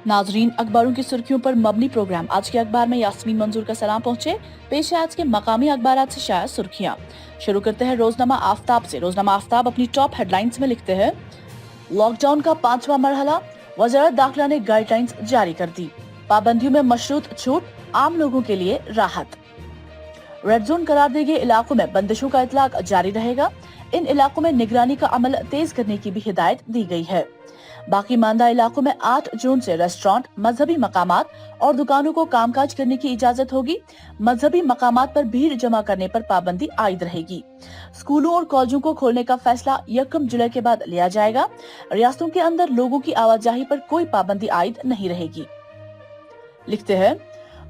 नाजरीन, अखबारों की सुर्खियों पर मबनी प्रोग्राम आज के अखबार में यास्मीन मंजूर का सलाम पहुंचे। पेश है आज के मकामी अखबार से शाया सुर्खियां। शुरू करते हैं रोजनामा आफ्ताब से। रोजनामा आफ्ताब अपनी टॉप हेडलाइंस में लिखते हैं, लॉकडाउन का 5वां मरहला, वजारत दाखिला ने गाइडलाइंस जारी कर दी। पाबंदियों में मशरूत छूट, आम लोगों के लिए राहत। रेड जोन करार दिए गए इलाकों में बंदिशों का इतलाक जारी रहेगा। इन इलाकों में निगरानी का अमल तेज करने की भी हिदायत दी गई है। बाकी मानदा इलाकों में 8 जून से रेस्टोरेंट, मजहबी मकामात और दुकानों को कामकाज करने की इजाजत होगी। मजहबी मकामात पर भीड़ जमा करने पर पाबंदी आयद रहेगी। स्कूलों और कॉलेजों को खोलने का फैसला 1 जुलाई के बाद लिया जाएगा। रियासतों के अंदर लोगों की आवाजाही पर कोई पाबंदी आयद नहीं रहेगी। लिखते हैं,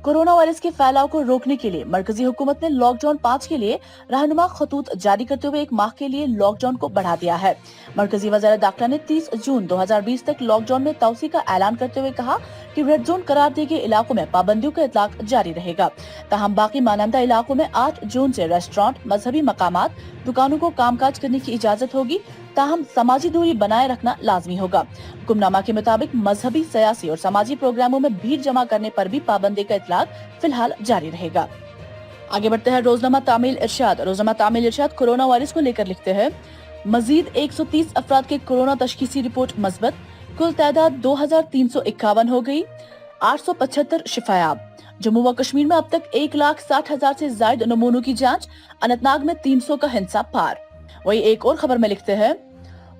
कोरोना वायरस के फैलाव को रोकने के लिए मरकजी हुकूमत ने लॉकडाउन 5 के लिए रहनुमा खतूत जारी करते हुए 1 माह के लिए लॉकडाउन को बढ़ा दिया है। मरकजी वज़ारत दाखिला ने 30 जून 2020 तक लॉकडाउन में तौसी का ऐलान करते हुए कहा कि रेड जोन करार दिए गए इलाकों में पाबंदियों का इतलाक जारी रहेगा। ताहम बाकी मानंदा इलाकों में 8 जून से रेस्टोरेंट, मजहबी मकामात, दुकानों को कामकाज करने की इजाजत होगी। ताहम समाजी दूरी बनाए रखना लाजमी होगा। हुक्मनामा के मुताबिक मजहबी, सियासी और समाजी प्रोग्रामों में भीड़ जमा करने पर भी पाबंदी का इतलाक फिलहाल जारी रहेगा। आगे बढ़ते हैं रोजनामा तामील इरशाद। रोजनामा तामील इरशाद कोरोना वायरस को लेकर लिखते हैं, मजीद 130 अफराद के कोरोना तशखीसी रिपोर्ट मस्बत, कुल तादाद 2351 हो गई। 875 शिफायाब। जम्मू व कश्मीर में अब तक 1,60,000 से ज्यादा नमूनों की जांच। अनंतनाग में 300 का हिंसा पार। वही एक और खबर में लिखते हैं,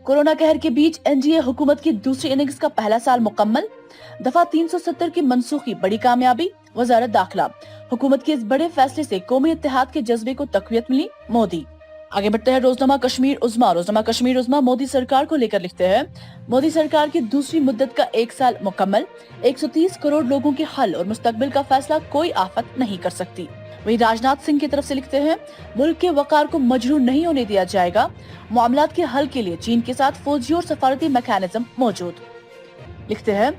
कोरोना कहर के बीच एनडीए हुकूमत की दूसरी इनिंग्स का पहला साल मुकम्मल। दफा 370 की मनसूखी बड़ी कामयाबी। वजारत दाखिला, हुकूमत के इस बड़े फैसले से कौमी इत्तेहाद के जज्बे को तकवीत मिली। मोदी। आगे बढ़ते हैं रोजनामा कश्मीर उज़्मा। रोजनामा कश्मीर उज़्मा मोदी सरकार को लेकर लिखते हैं, मोदी सरकार की दूसरी मुद्दत का 1 साल मुकम्मल। 130 करोड़ लोगों के हल और मुस्तकबिल का फैसला कोई आफत नहीं कर सकती। वही राजनाथ सिंह की तरफ से लिखते हैं, मुल्क के वकार को मजरूह नहीं होने दिया जाएगा। मामलात के हल के लिए चीन के साथ फौजी और सफारती मैकेनिज्म मौजूद। लिखते हैं,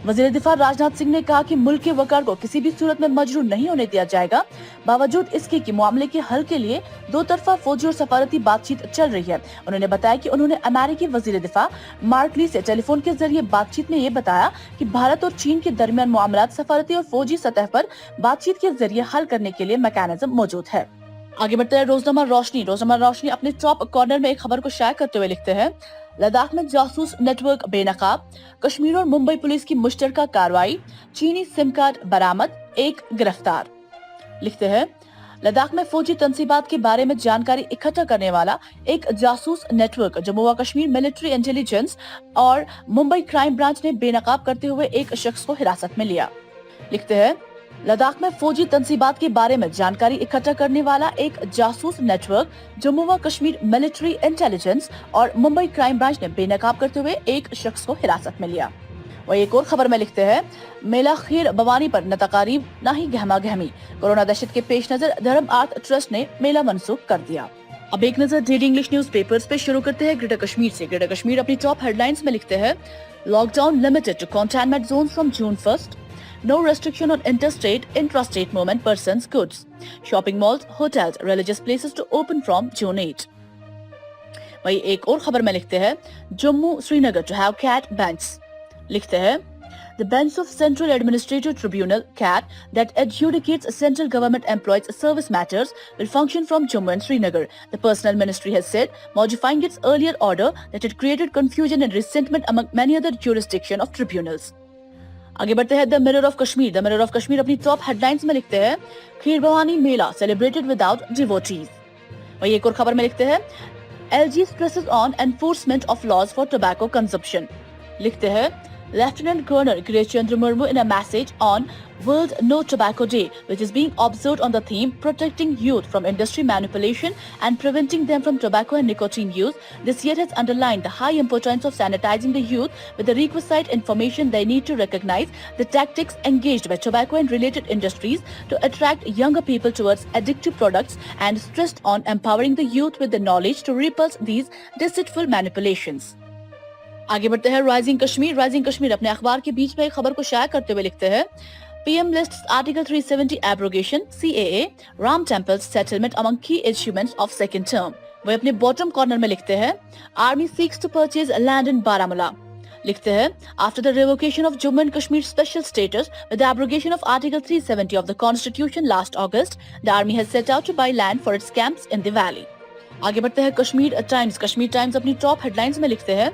वजीर दिफा राजनाथ सिंह ने कहा कि मुल्क के वकार को किसी भी सूरत में मजरूह नहीं होने दिया जाएगा, बावजूद इसके कि मामले के हल के लिए 2 तरफा फौजी और सफारती बातचीत चल रही है। उन्होंने बताया कि उन्होंने अमेरिकी वजीर दिफा मार्क ली से टेलीफोन के जरिए बातचीत में ये बताया कि भारत और चीन के दरमियान मामलात सफारती और फौजी सतह पर बातचीत के जरिए हल करने के लिए मैकेनिज्म मौजूद है। आगे बढ़ते हैं रोजनामा रोशनी। रोजनामा रोशनी अपने टॉप कॉर्नर में एक खबर को शाया करते हुए लिखते हैं, लद्दाख में जासूस नेटवर्क बेनकाब, कश्मीर और मुंबई पुलिस की मुश्तरका कार्रवाई, चीनी सिम कार्ड बरामद, 1 गिरफ्तार। लिखते हैं, लद्दाख में फौजी तंसीबात के बारे में जानकारी इकट्ठा करने वाला एक जासूस नेटवर्क जम्मू व कश्मीर मिलिट्री इंटेलिजेंस और मुंबई क्राइम ब्रांच ने बेनकाब करते हुए एक शख्स को हिरासत में लिया। लिखते हैं, लद्दाख में फौजी तंसीबात के बारे में जानकारी इकट्ठा करने वाला एक जासूस नेटवर्क जम्मू व कश्मीर मिलिट्री इंटेलिजेंस और मुंबई क्राइम ब्रांच ने बेनकाब करते हुए एक शख्स को हिरासत में लिया। वही एक और खबर में लिखते हैं, मेला खीर भवानी पर न तकारीब न ही गहमा गहमी, कोरोना दहशत के पेश नजर धर्म आर्ट ट्रस्ट ने मेला मनसूख कर दिया। अब एक नजर डेली इंग्लिश न्यूज पेपर्स पे शुरू करते हैं ग्रेटर कश्मीर से। ग्रेटर कश्मीर अपनी टॉप हेडलाइंस में लिखते हैं, lockdown limited to containment zone from June 1, no restriction on interstate, intrastate movement persons goods. Shopping malls, hotels, religious places to open from June 8. वही एक और खबर में लिखते हैं, Jammu Srinagar to have CAT bench. लिखते हैं, the bench of Central Administrative Tribunal CAT that adjudicates central government employees service matters will function from Jammu and Srinagar. The Personnel Ministry has said, modifying its earlier order that it created confusion and resentment among many other jurisdiction of tribunals. आगे बढ़ते हैं the mirror of Kashmir. The mirror of Kashmir अपनी top headlines में लिखते हैं, Kheer Bhawani Mela celebrated without devotees. वही एक और खबर में लिखते हैं, LG stresses on enforcement of laws for tobacco consumption. लिखते हैं, Lieutenant Colonel Girish Chandra Murmu in a message on World No Tobacco Day, which is being observed on the theme protecting youth from industry manipulation and preventing them from tobacco and nicotine use, this year has underlined the high importance of sanitizing the youth with the requisite information they need to recognize the tactics engaged by tobacco and related industries to attract younger people towards addictive products and stressed on empowering the youth with the knowledge to repulse these deceitful manipulations. आगे बढ़ते हैं rising Kashmir. Rising Kashmir अपने अखबार के बीच में एक खबर को शाया करते हुए लिखते हैं, PM lists Article 370 abrogation, CAA, Ram Temple's settlement among key achievements of second term. वे अपने बॉटम कॉर्नर में लिखते हैं, Army seeks to purchase land in Baramulla. लिखते हैं after the revocation of Jammu and Kashmir special status with the abrogation of Article 370 of the Constitution last August, the army has set out to buy land for its camps in the valley. आगे बढ़ते हैं Kashmir times अपनी top headlines में लिखते हैं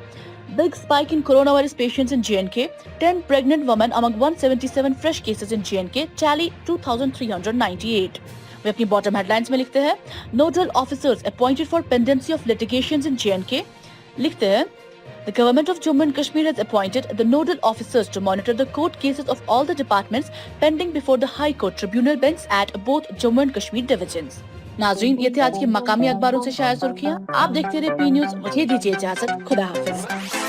Big spike in coronavirus patients in J&K, 10 pregnant women among 177 fresh cases in J&K tally 2,398. वे अपनी bottom headlines में लिखते हैं Nodal officers appointed for pendency of litigations in J&K. लिखते हैं The government of Jammu and Kashmir has appointed the nodal officers to monitor the court cases of all the departments pending before the High Court Tribunal bench at both Jammu and Kashmir divisions. नाजरीन, ये थे आज के मकामी अखबारों से शाया सुर्खियां। आप देखते रहे पी न्यूज। मुझे दीजिए इजाजत। खुदा हाफिज।